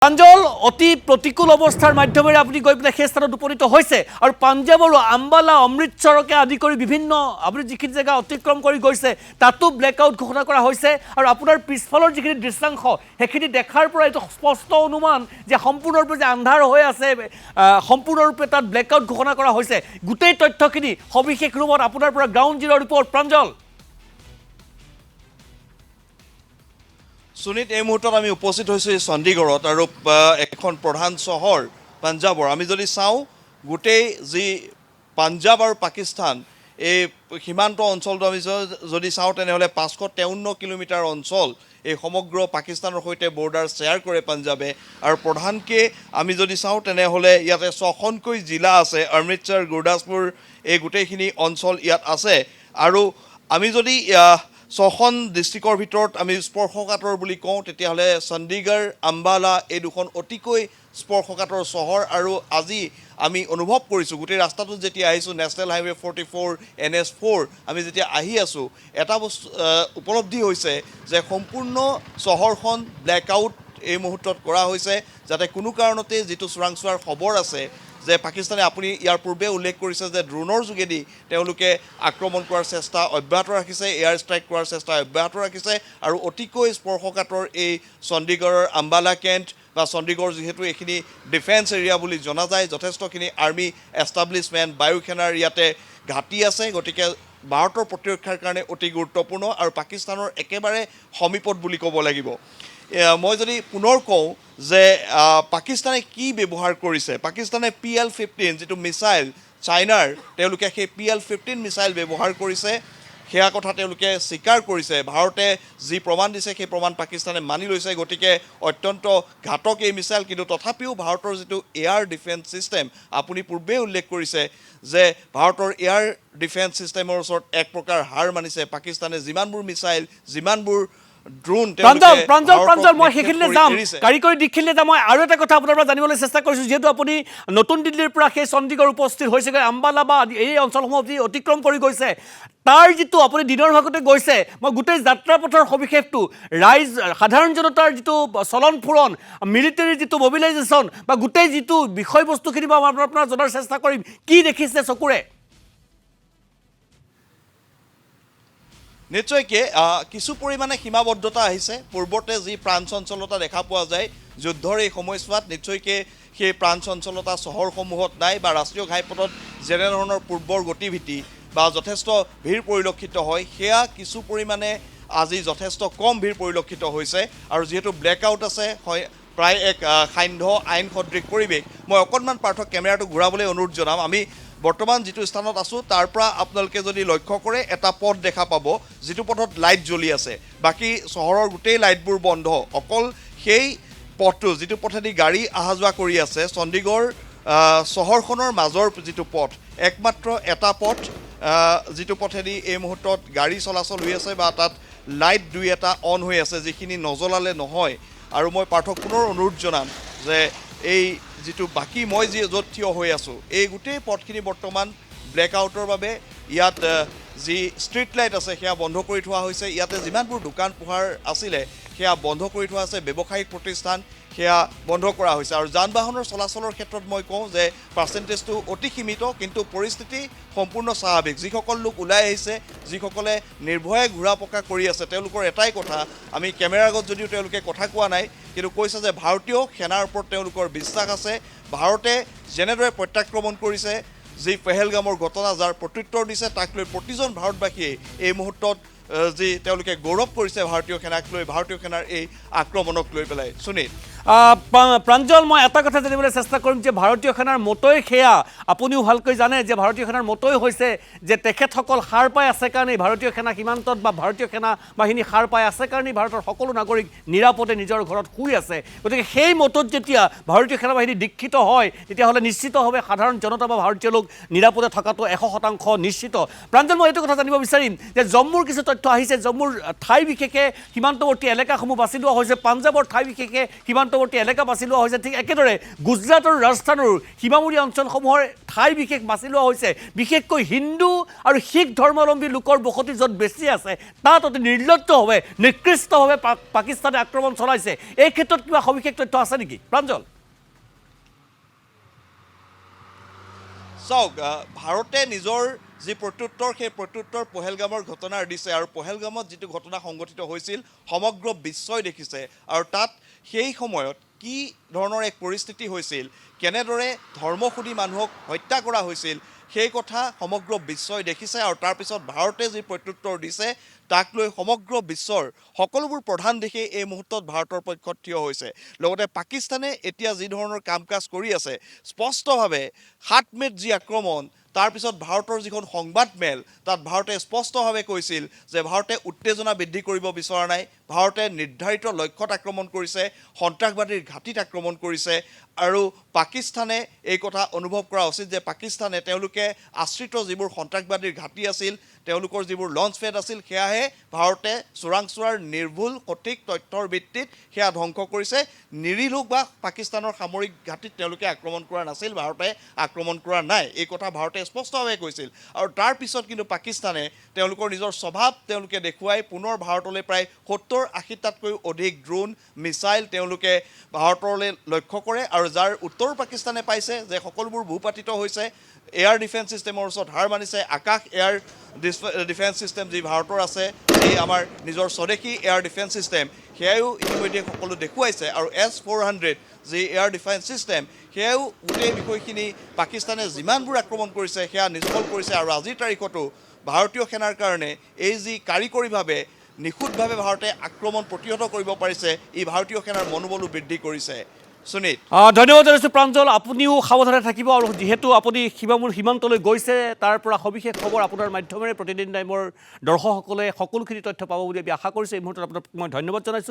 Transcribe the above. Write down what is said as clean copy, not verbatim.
প্ৰাঞ্জল অতি প্ৰতিকূল অৱস্থাৰ মাধ্যমেৰে আপুনি গৈ পেলাই সেই স্থানত উপনীত হৈছে আৰু পাঞ্জাৱ আৰু আম্বালা অমৃতসৰকে আদি কৰি বিভিন্ন আপুনি যিখিনি জেগা অতিক্ৰম কৰি গৈছে তাতো ব্লেকআউট ঘোষণা কৰা হৈছে আৰু আপোনাৰ পিছফালৰ যিখিনি দৃশ্যাংশ সেইখিনি দেখাৰ পৰা এইটো স্পষ্ট অনুমান যে সম্পূৰ্ণৰূপে যে আন্ধাৰ হৈ আছে সম্পূৰ্ণৰূপে তাত ব্লেকআউট ঘোষণা কৰা হৈছে গোটেই তথ্যখিনি সবিশেষ ৰূপত আপোনাৰ পৰা ground zero' report Pranjal Sunit এই মুহূৰ্তত আমি উপস্থিত হৈছোঁ চণ্ডীগড়ত আৰু এখন প্ৰধান চহৰ পাঞ্জাৱৰ আমি যদি চাওঁ গোটেই যি পাঞ্জাৱ আৰু পাকিস্তান এই সীমান্ত অঞ্চলটো আমি যদি চাওঁ তেনেহ'লে 553 কিলোমিটাৰ অঞ্চল এই সমগ্ৰ পাকিস্তানৰ সৈতে বৰ্ডাৰ শ্বেয়াৰ কৰে পাঞ্জাৱে আৰু প্ৰধানকৈ আমি যদি চাওঁ তেনেহ'লে ইয়াতে 6খনকৈ জিলা আছে অমৃতসৰ গুৰদাসপুৰ এই গোটেইখিনি অঞ্চল ইয়াত আছে আৰু আমি যদি 6খন ডিষ্ট্ৰিক্টৰ ভিতৰত আমি স্পৰ্শকাতৰ বুলি কওঁ তেতিয়াহ'লে চণ্ডীগড় আম্বালা এই দুখন অতিকৈ স্পৰ্শকাতৰ চহৰ আৰু আজি আমি অনুভৱ কৰিছোঁ গোটেই ৰাস্তাটোত যেতিয়া আহিছোঁ নেশ্যনেল হাইৱে 44 NH4 আমি যেতিয়া আহি আছোঁ এটা বস্তু উপলব্ধি হৈছে যে সম্পূৰ্ণ চহৰখন ব্লেকআউট এই মুহূৰ্তত কৰা হৈছে যাতে কোনো কাৰণতে যিটো চোৰাংচোৱাৰ খবৰ আছে যে পাকিস্তানে আপুনি ইয়াৰ পূৰ্বে উল্লেখ কৰিছে যে ড্ৰোনৰ যোগেদি তেওঁলোকে আক্ৰমণ কৰাৰ চেষ্টা অব্যাহত ৰাখিছে এয়াৰ ষ্ট্ৰাইক কৰাৰ চেষ্টা অব্যাহত ৰাখিছে আৰু অতিকৈ স্পৰ্শকাতৰ এই চণ্ডীগড়ৰ আম্বালা কেণ্ট বা চণ্ডীগড় যিহেতু এইখিনি ডিফেন্স এৰিয়া বুলি জনা যায় যথেষ্টখিনি আৰ্মি এষ্টাব্লিছমেণ্ট বায়ু সেনাৰ ইয়াতে ঘাটি আছে গতিকে ভাৰতৰ প্ৰতিৰক্ষাৰ কাৰণে অতি গুৰুত্বপূৰ্ণ আৰু পাকিস্তানৰ একেবাৰে সমীপত বুলি ক'ব লাগিব মই যদি পুনৰ কওঁ যে পাকিস্তানে কি ব্যৱহাৰ কৰিছে পাকিস্তানে PL-15 যিটো মিছাইল চাইনাৰ তেওঁলোকে সেই PL-15 মিছাইল ব্যৱহাৰ কৰিছে সেয়া কথা তেওঁলোকে স্বীকাৰ কৰিছে ভাৰতে যি প্ৰমাণ দিছে সেই প্ৰমাণ পাকিস্তানে মানি লৈছে গতিকে অত্যন্ত ঘাতক এই মিছাইল কিন্তু তথাপিও ভাৰতৰ যিটো এয়াৰ ডিফেন্স ছিষ্টেম আপুনি পূৰ্বে উল্লেখ কৰিছে যে ভাৰতৰ এয়াৰ ডিফেন্স ছিষ্টেমৰ ওচৰত এক প্ৰকাৰ হাৰ মানিছে পাকিস্তানে যিমানবোৰ মিছাইল যিমানবোৰ ড্ৰোন প্ৰাঞ্জল মই সেইখিনিলৈ যাম কাৰিকৰী দিশখিনিলৈ যাম মই আৰু এটা কথা আপোনাৰ পৰা জানিবলৈ চেষ্টা কৰিছোঁ যিহেতু আপুনি নতুন দিল্লীৰ পৰা সেই চণ্ডীগড় উপস্থিত হৈছেগৈ আম্বালা বা এই অঞ্চলসমূহ যি অতিক্ৰম কৰি গৈছে তাৰ যিটো আপুনি দিনৰ ভাগতে গৈছে মই গোটেই যাত্ৰাপথৰ সবিশেষটো ৰাইজ সাধাৰণ জনতাৰ যিটো চলন ফুৰণ মিলিটাৰীৰ যিটো মবিলাইজেশ্যন বা গোটেই যিটো বিষয়বস্তুখিনি মই আপোনাৰ জনাৰ চেষ্টা কৰিম কি দেখিছে চকুৰে নিশ্চয়কৈ কিছু পৰিমাণে সীমাবদ্ধতা আহিছে পূৰ্বতে যি প্ৰাণ চঞ্চলতা দেখা পোৱা যায় যুদ্ধৰ এই সময়ছোৱাত নিশ্চয়কৈ সেই প্ৰাণ চঞ্চলতা চহৰসমূহত নাই বা ৰাষ্ট্ৰীয় ঘাইপথত যেনেধৰণৰ পূৰ্বৰ গতিবিধি বা যথেষ্ট ভিৰ পৰিলক্ষিত হয় সেয়া কিছু পৰিমাণে আজি যথেষ্ট কম ভিৰ পৰিলক্ষিত হৈছে আৰু যিহেতু ব্লেকআউট আছে হয় প্ৰায় এক সান্ধ্য আইন সদৃশ পৰিৱেশ মই অকণমান পাৰ্থক্য কেমেৰাটো ঘূৰাবলৈ অনুৰোধ জনাম আমি বৰ্তমান যিটো স্থানত আছোঁ তাৰ পৰা আপোনালোকে যদি লক্ষ্য কৰে এটা পথ দেখা পাব যিটো পথত লাইট জ্বলি আছে বাকী চহৰৰ গোটেই লাইটবোৰ বন্ধ অকল সেই পথটো যিটো পথেদি গাড়ী অহা যোৱা কৰি আছে চণ্ডীগড় চহৰখনৰ মাজৰ যিটো পথ একমাত্ৰ এটা পথ যিটো পথেদি এই মুহূৰ্তত গাড়ী চলাচল হৈ আছে বা তাত লাইট দুই এটা অন হৈ আছে যিখিনি নজ্বলালে নহয় আৰু মই পাৰ্থক পুনৰ অনুৰোধ জনাম যে এই যিটো বাকী মই য'ত থিয় হৈ আছোঁ এই গোটেই পথখিনি বৰ্তমান ব্লেকআউটৰ বাবে ইয়াত যি ষ্ট্ৰীট লাইট আছে সেয়া বন্ধ কৰি থোৱা হৈছে ইয়াতে যিমানবোৰ দোকান পোহাৰ আছিলে সেয়া বন্ধ কৰি থোৱা আছে ব্যৱসায়িক প্ৰতিষ্ঠান সেয়া বন্ধ কৰা হৈছে আৰু যান বাহনৰ চলাচলৰ ক্ষেত্ৰত মই কওঁ যে পাৰ্চেণ্টেজটো অতি সীমিত কিন্তু পৰিস্থিতি সম্পূৰ্ণ স্বাভাৱিক যিসকল লোক ওলাই আহিছে যিসকলে নিৰ্ভয়ে ঘূৰা পকা কৰি আছে তেওঁলোকৰ এটাই কথা আমি কেমেৰাৰ আগত যদিও তেওঁলোকে কথা কোৱা নাই কিন্তু কৈছে যে ভাৰতীয় সেনাৰ ওপৰত তেওঁলোকৰ বিশ্বাস আছে ভাৰতে যেনেদৰে প্ৰত্যাক্ৰমণ কৰিছে যি পেহেলগামৰ ঘটনা যাৰ প্ৰত্যুত্তৰ দিছে তাক লৈ প্ৰতিজন ভাৰতবাসীয়ে এই মুহূৰ্তত যি তেওঁলোকে গৌৰৱ কৰিছে ভাৰতীয় সেনাক লৈ ভাৰতীয় সেনাৰ এই আক্ৰমণক লৈ পেলাই সুনীল প্ৰাঞ্জল মই এটা কথা জানিবলৈ চেষ্টা কৰিম যে ভাৰতীয় সেনাৰ মতই সেয়া আপুনিও ভালকৈ জানে যে ভাৰতীয় সেনাৰ মতই হৈছে যে তেখেতসকল সাৰ পাই আছে কাৰণেই ভাৰতীয় সেনা সীমান্তত বা ভাৰতীয় সেনা বাহিনী সাৰ পাই আছে কাৰণেই ভাৰতৰ সকলো নাগৰিক নিৰাপদে নিজৰ ঘৰত শুই আছে গতিকে সেই মতত যেতিয়া ভাৰতীয় সেনা বাহিনী দীক্ষিত হয় তেতিয়াহ'লে নিশ্চিতভাৱে সাধাৰণ জনতা বা ভাৰতীয় লোক নিৰাপদে থকাটো 100% নিশ্চিত প্ৰাঞ্জল মই এইটো কথা জানিব বিচাৰিম যে জম্মুৰ কিছু তথ্য আহিছে জম্মুৰ ঠাই বিশেষে সীমান্তৱৰ্তী এলেকাসমূহ বাছি লোৱা হৈছে পাঞ্জাৱৰ ঠাই বিশেষে সীমান্ত সীমান্তৱৰ্তী এলেকা বাছি লোৱা হৈছে ঠিক একেদৰে গুজৰাট আৰু ৰাজস্থানৰ সীমামূৰীয়া অঞ্চলসমূহৰ ঠাই বিশেষ বাছি লোৱা হৈছে বিশেষকৈ হিন্দু আৰু শিখ ধৰ্মাৱলম্বী লোকৰ বসতি য'ত বেছি আছে তাত অতি নিৰ্লজ্জভাৱে নিকৃষ্টভাৱে পাকিস্তানে আক্ৰমণ চলাইছে এই ক্ষেত্ৰত কিবা সবিশেষ তথ্য আছে নেকি প্ৰাঞ্জল চাওক ভাৰতে নিজৰ যি প্ৰত্যুত্তৰ সেই প্ৰত্যুত্তৰ পহেলগামৰ ঘটনাৰ দিছে আৰু পহেলগামত যিটো ঘটনা সংঘটিত হৈছিল সমগ্ৰ বিশ্বই দেখিছে আৰু তাত সেই সময়ত কি ধৰণৰ এক পৰিস্থিতি হৈছিল কেনেদৰে ধৰ্মসুধী মানুহক হত্যা কৰা হৈছিল সেই কথা সমগ্ৰ বিশ্বই দেখিছে আৰু তাৰপিছত ভাৰতে যি প্ৰত্যুত্তৰ দিছে তাক লৈ সমগ্ৰ বিশ্বৰ সকলোবোৰ প্ৰধান দেশে এই মুহূৰ্তত ভাৰতৰ পক্ষত থিয় হৈছে লগতে পাকিস্তানে এতিয়া যি ধৰণৰ কাম কাজ কৰি আছে স্পষ্টভাৱে ৭ মে'ত যি আক্ৰমণ তাৰপিছত ভাৰতৰ যিখন সংবাদমেল তাত ভাৰতে স্পষ্টভাৱে কৈছিল যে ভাৰতে উত্তেজনা বৃদ্ধি কৰিব বিচৰা নাই ভাৰতে নিৰ্ধাৰিত লক্ষ্যত আক্ৰমণ কৰিছে সন্ত্ৰাসবাদীৰ ঘাটিত আক্ৰমণ কৰিছে আৰু পাকিস্তানে এই কথা অনুভৱ কৰা উচিত যে পাকিস্তানে তেওঁলোকে আশ্ৰিত যিবোৰ সন্ত্ৰাসবাদীৰ ঘাটি আছিল তেওঁলোকৰ যিবোৰ লঞ্চ পেড আছিল সেয়াহে ভাৰতে চোৰাংচোৱাৰ নিৰ্ভুল সঠিক তথ্যৰ ভিত্তিত সেয়া ধ্বংস কৰিছে নিৰীলোক বা পাকিস্তানৰ সামৰিক ঘাটিত তেওঁলোকে আক্ৰমণ কৰা নাছিল ভাৰতে আক্ৰমণ কৰা নাই এই কথা ভাৰতে স্পষ্টভাৱে কৈছিল আৰু তাৰ পিছত কিন্তু পাকিস্তানে তেওঁলোকৰ নিজৰ স্বভাৱ তেওঁলোকে দেখুৱাই পুনৰ ভাৰতলৈ প্ৰায় ৭০-৮০টাতকৈও অধিক ড্ৰোন মিছাইল তেওঁলোকে ভাৰতলৈ লক্ষ্য কৰে আৰু যাৰ উত্তৰ পাকিস্তানে পাইছে যে সকলোবোৰ ভূপাতিত হৈছে এয়াৰ ডিফেন্স ছিষ্টেমৰ ওচৰত হাৰ মানিছে আকাশ এয়াৰ ডিফেন্স ছিষ্টেম যি ভাৰতৰ আছে এই আমাৰ নিজৰ স্বদেশী এয়াৰ ডিফেন্স ছিষ্টেম সেয়াও ইতিমধ্যে সকলো দেখুৱাইছে আৰু S-400 যি এয়াৰ ডিফেন্স ছিষ্টেম সেয়াও গোটেই বিষয়খিনি পাকিস্তানে যিমানবোৰ আক্ৰমণ কৰিছে সেয়া নিষ্ফল কৰিছে আৰু আজিৰ তাৰিখতো ভাৰতীয় সেনাৰ কাৰণে এই যি কাৰিকৰীভাৱে নিখুঁতভাৱে ভাৰতে আক্ৰমণ প্ৰতিহত কৰিব পাৰিছে ই ভাৰতীয় সেনাৰ মনোবলো বৃদ্ধি কৰিছে সুনীত ধন্যবাদ জনাইছোঁ প্ৰাঞ্জল আপুনিও সাৱধানে থাকিব আৰু যিহেতু আপুনি সীমান্তলৈ গৈছে তাৰ পৰা সবিশেষ খবৰ আপোনাৰ মাধ্যমেৰে প্ৰতিদিন টাইমৰ দৰ্শকসকলে সকলোখিনি তথ্য পাব বুলি আমি আশা কৰিছোঁ এই মুহূৰ্তত আপোনাক মই ধন্যবাদ জনাইছোঁ